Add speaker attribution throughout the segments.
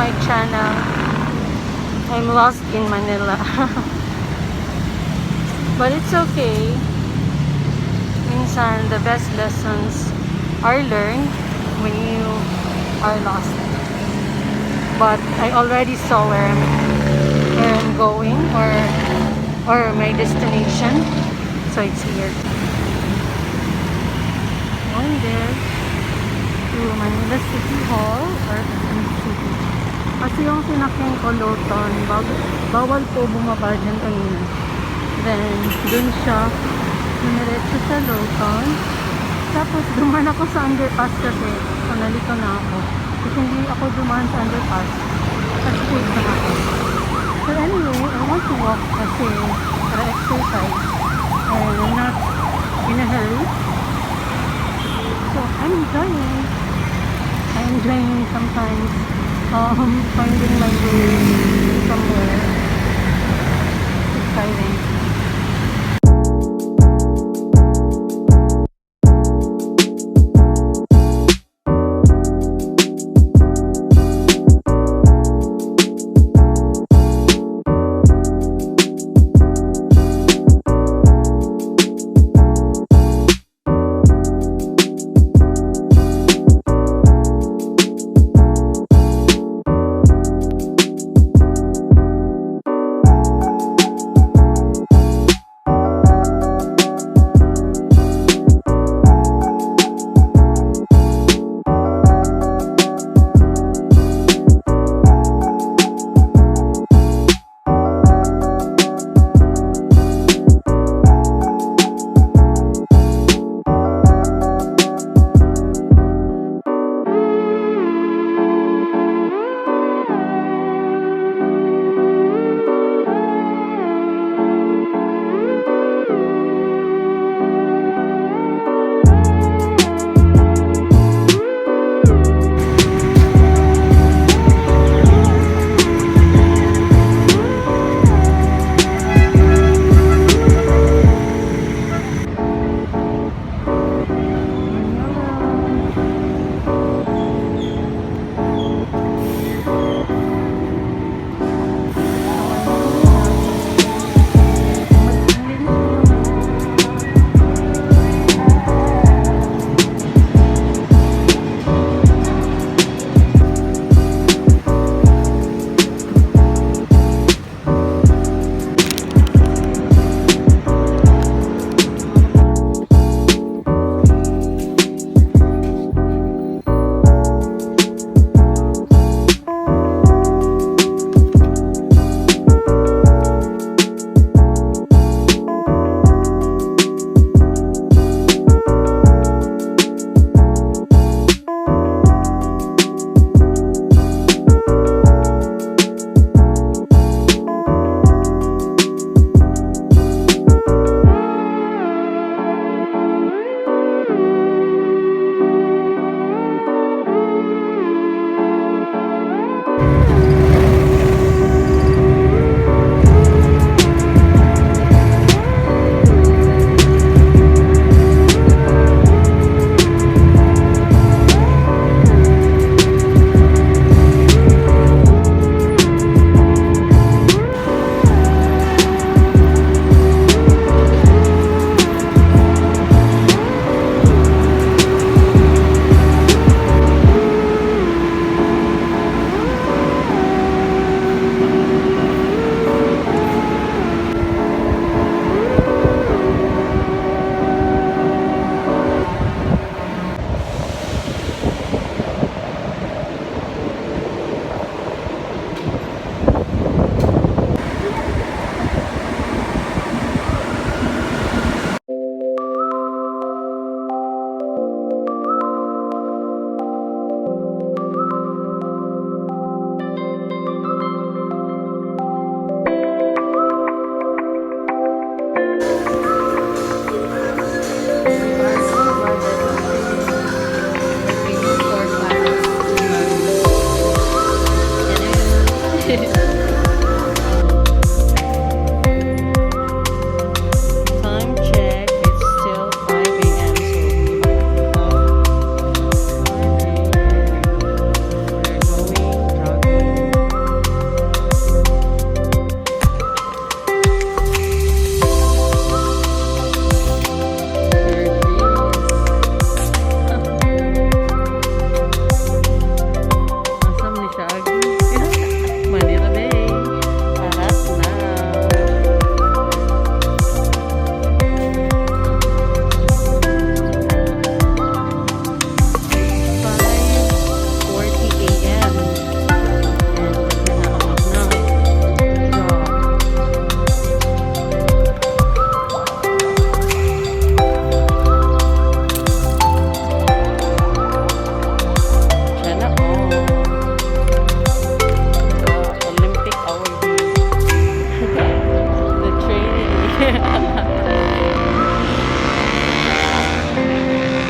Speaker 1: my channel. I'm lost in Manila. But it's okay. Minsan, the best lessons are learned when you are lost. But I already saw where I'm going, or my destination. So it's here. Going there to Manila City Hall or Quezon City. Kasi yung sinakyan ko Loton, bawal po bumaba dyan kanina. Then, dun siya, dumiretso sa Loton. Tapos, dumaan ako sa underpass kasi. So, nalito na ako. Kasi hindi ako dumaan sa underpass. Kasi wait na ako. So, anyway, I want to walk kasi para exercise. And I'm not in a hurry. So, I'm enjoying sometimes finding my way somewhere. It's exciting.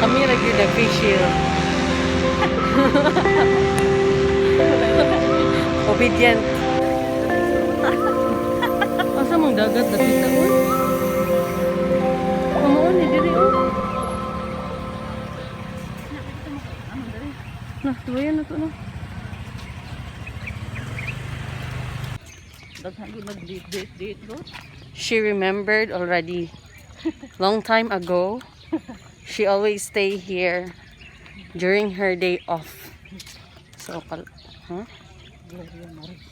Speaker 1: Kami lagi na facial. Obedient. Asa mang dagat na kita ko? Kamuon ni diri oh. Nah, tuwayan na to no. She remembered already. Long time ago, she always stay here during her day off. So, huh?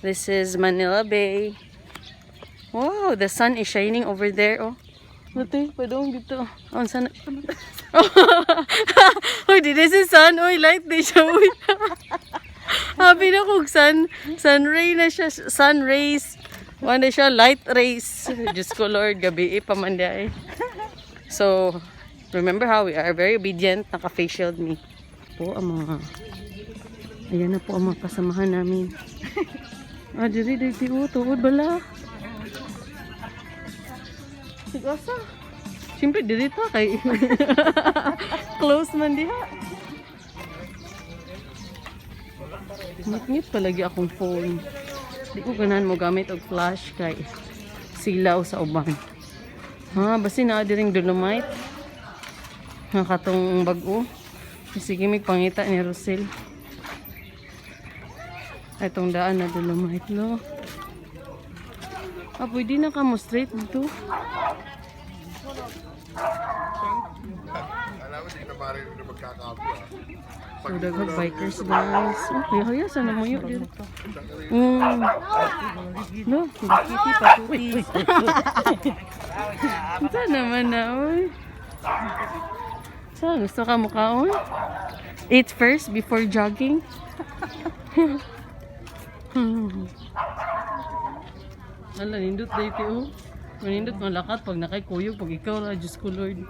Speaker 1: This is Manila Bay. Wow, the sun is shining over there. Oh, Lati, padong dito. Oh, sana. Oh, this is sun. Oh, light di siya. Habi na kung sun ray na siya. Sun rays. Wala siya, light rays. Diyos ko Lord, gabi pamanday. So, remember how we are very obedient. Naka-face shield me. Po, ang mga... Ayan na po ang mga kasamahan namin. Diri, tuod bala. Sigasa. Siyempre, diri ta kay... Close man diha. Ngit-ngit palagi akong phone. Di ko ganahan mo gamit og flash kay silaw sa uban. Basi na diring dolomite. Katong bag-o. Sige, may pangita ni Rosel. Itong daan na dolomite, no? Pwede na ka mo straight dito. So, daghang bikers, guys. Haya, sana mo yun dito. No, nakiti patutis. Ito naman na, oy. So, gusto ka mukhaon? Eat first before jogging. Ala, nindot dito, oh. Manindot malakat pag nakay kuyog, pag ikaw ra, Diyos ko Lord.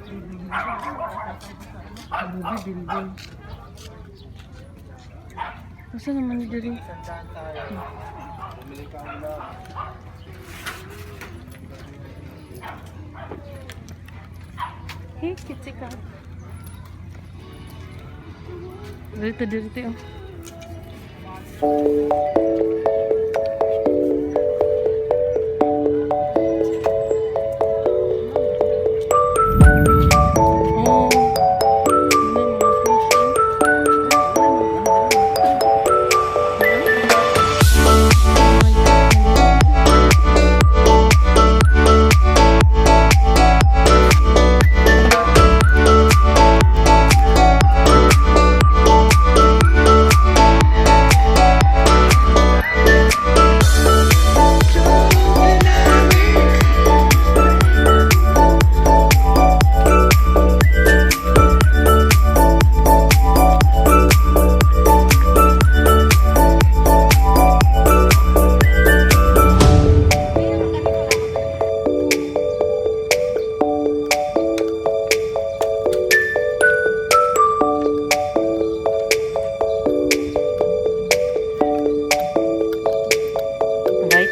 Speaker 1: Bubi, building. Masa naman ni Dari? Hey, kitsi ka. Dito, oh.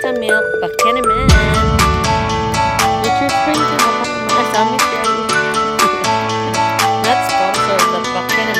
Speaker 1: Milk, Buchanan. Richard Springfield. Summit Dairy. Not sponsored, but Buchanan.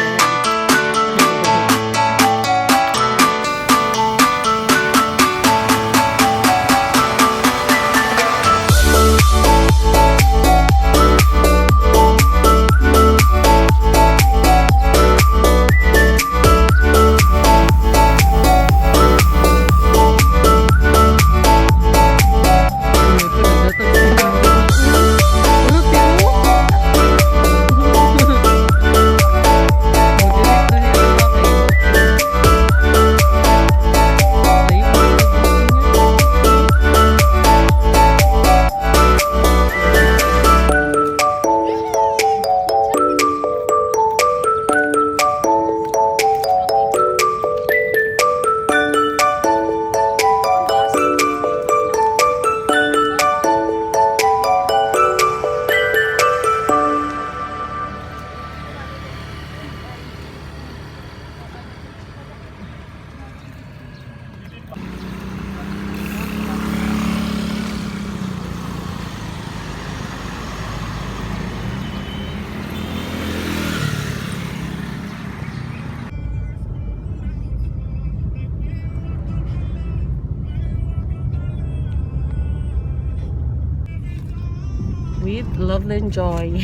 Speaker 1: with Loveland Joy.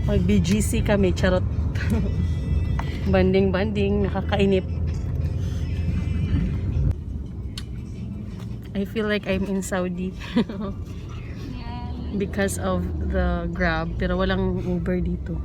Speaker 1: Mag-BGC kami, charot. Banding-banding, nakakainip. I feel like I'm in Saudi. Because of the Grab, pero walang Uber dito.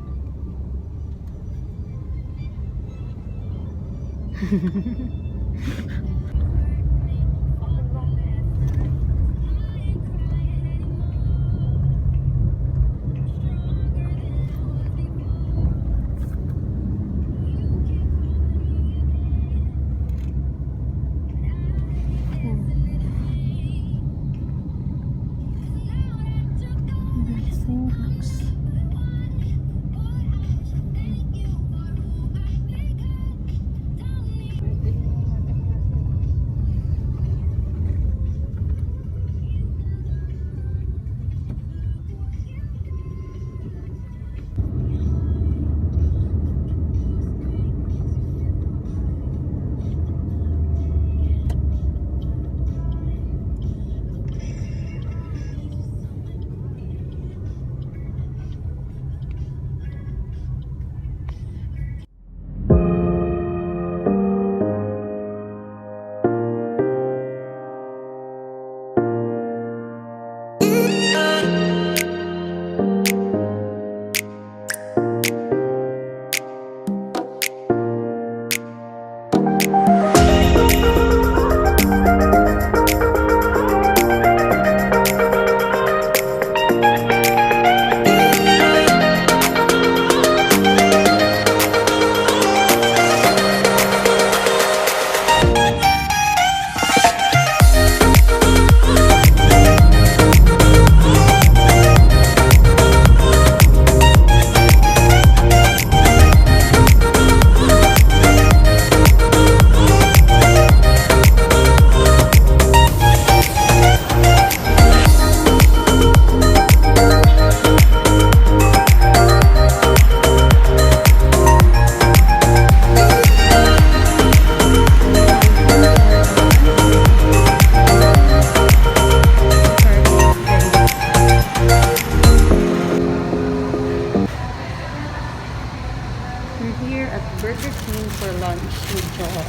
Speaker 1: Burger King for lunch with Joy.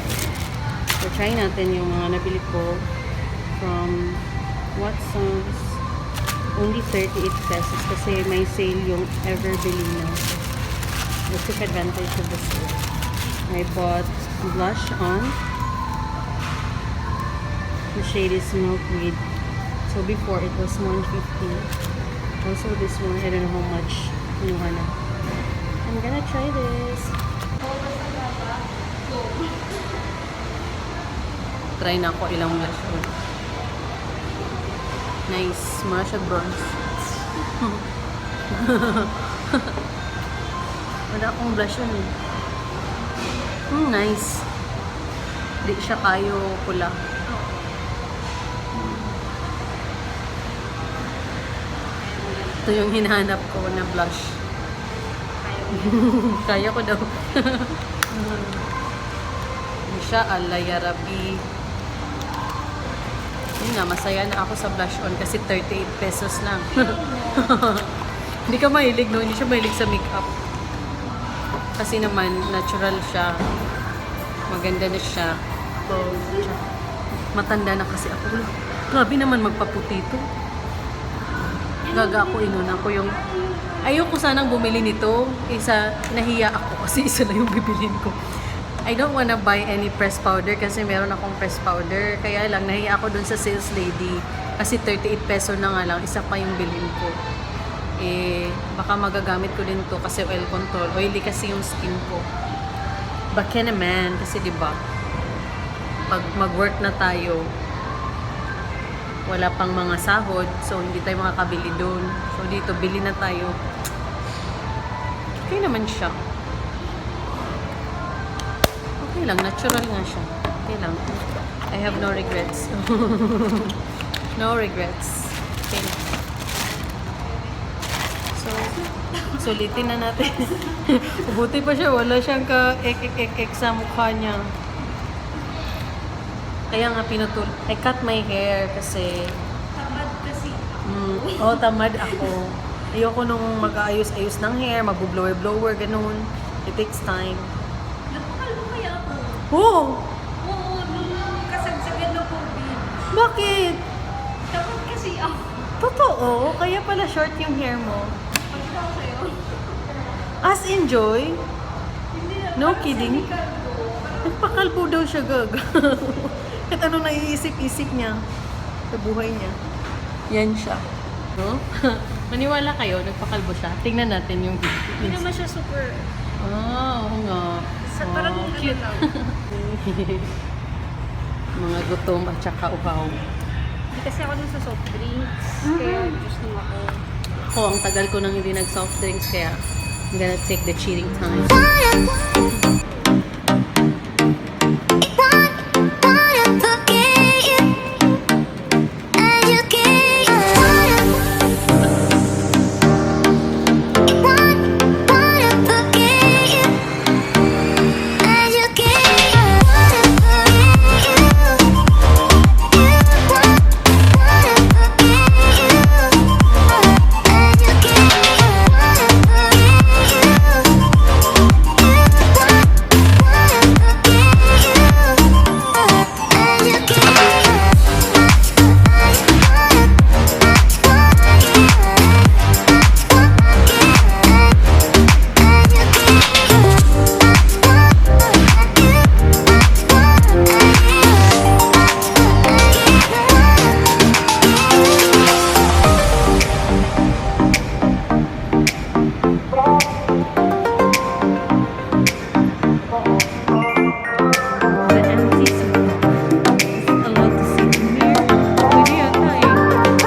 Speaker 1: So, try natin yung mga nabili ko from Watson's. Only 38 pesos kasi may sale yung Everbelina. I took advantage of the sale. I bought blush on. The shade is Milkweed. So, before it was 150. Also, this one, I don't know how much yung ano. I'm gonna try this. Try na ako ilang blush on. Nice. Mura siya bronze. Wala akong blush on eh. Nice. Di siya kayo pula. Ito yung hinahanap ko na blush. Kaya ko daw. Hindi siya Alayarabi. Yun nga, masaya na ako sa blush on kasi 38 pesos lang. Hindi ka mahilig, no? Hindi siya mahilig sa makeup. Kasi naman, natural siya. Maganda na siya. So, matanda na kasi ako. Grabe naman magpaputi ito. Gaga ako, inuna ko yung... Ayoko sanang bumili nito. Isa, nahiya ako kasi isa na yung bibilin ko. I don't wanna buy any pressed powder kasi meron akong pressed powder. Kaya lang, nahiya ako dun sa sales lady. Kasi 38 peso na nga lang, isa pa yung bilhin ko. Eh, baka magagamit ko din to kasi oil control. Oily kasi yung skin ko. Baka naman, kasi diba, pag mag-work na tayo, wala pang mga sahod, so hindi tayo makakabili doon. So dito, bili na tayo. Okay naman siya. Okay lang, natural nga siya. Okay lang. I have no regrets. No regrets. Okay lang. So, sulitin na natin. Buti pa siya, wala siyang ka-ek sa mukha niya. Kaya nga pinutul. I cut my hair kasi...
Speaker 2: Tamad kasi.
Speaker 1: Oo, tamad ako. Ayoko nung mag-aayos-ayos ng hair, mag-blower-blower, ganun. It takes time.
Speaker 2: Napakal mo kaya ako?
Speaker 1: Oo!
Speaker 2: Oo, nung kasagsagan ng COVID.
Speaker 1: Bakit?
Speaker 2: Dapat kasi ako.
Speaker 1: Totoo, kaya pala short yung hair mo.
Speaker 2: Pagkita ko sa'yo.
Speaker 1: As enjoy?
Speaker 2: Hindi na.
Speaker 1: No
Speaker 2: parang
Speaker 1: kidding?
Speaker 2: sa likod ko.
Speaker 1: Nagpakalbo daw siya, gag. Kahit ano naiisip-isip niya sa buhay niya. Yan siya. No? Maniwala kayo, nagpakalbo siya. Tingnan natin yung
Speaker 2: Hindi naman siya super.
Speaker 1: Ah, oo nga.
Speaker 2: Sa parang
Speaker 1: Oh,
Speaker 2: cute lang.
Speaker 1: Mga gutom at saka uhaw.
Speaker 2: Hindi kasi ako dun sa soft drinks. Kaya juice lang ako.
Speaker 1: Ako, ang tagal ko nang hindi nag-soft drinks, kaya I'm gonna take the cheating time. The empty seat. Is it allowed to sit in here? Pwede yata eh. Meron ako.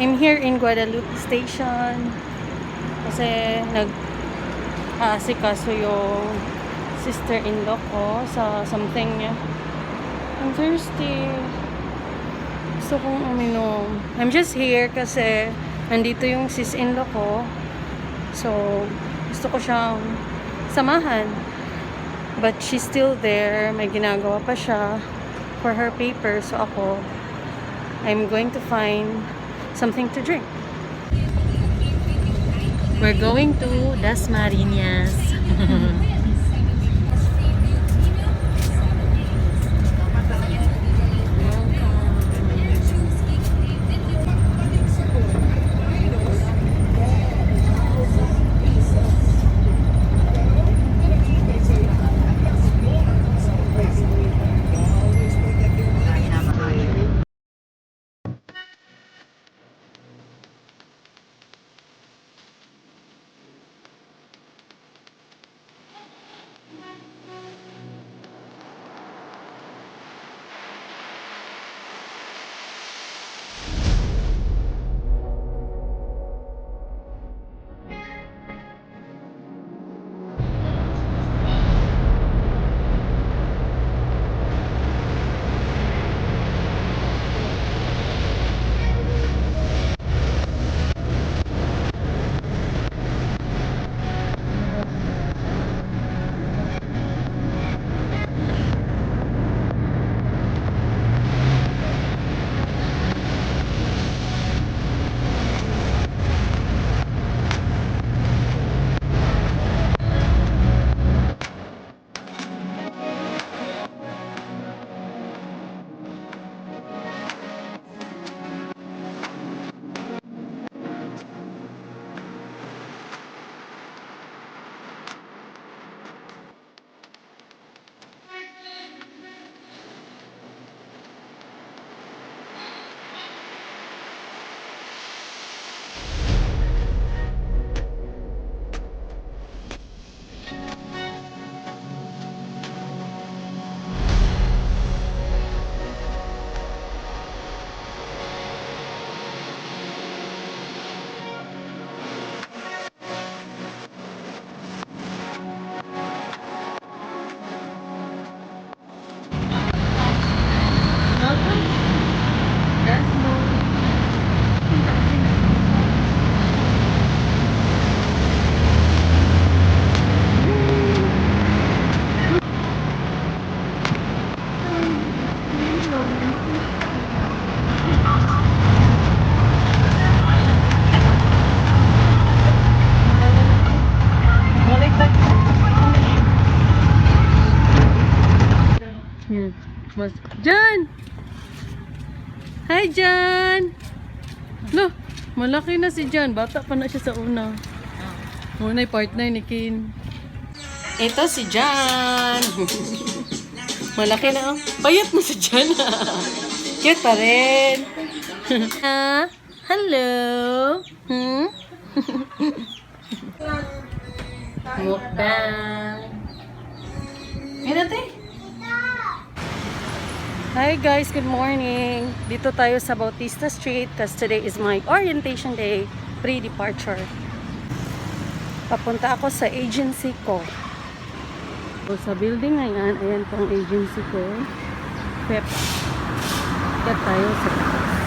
Speaker 1: I'm here in Guadalupe Station kasi nag-aasikaso yung sister-in-law ko sa something niya. I'm thirsty. Gusto kong uminom. I'm just here kasi nandito yung sis-in-law ko. So, gusto ko siyang samahan. But she's still there. May ginagawa pa siya for her paper. So ako, I'm going to find something to drink. We're going to Das Marinas. Mas Jan! Hi, Jan! No, malaki na si Jan. Bata pa na siya sa una. Una'y partner ni Kin. Ito si Jan! Malaki na, oh. Payat na si Jan. Cute pa rin. Hello? Mukbang. Yan natin. Hi guys, good morning. Dito tayo sa Bautista Street because today is my orientation day, pre-departure. Papunta ako sa agency ko. So, sa building na yan, ayan pong agency ko. Pep. Kaya tayo sa taas.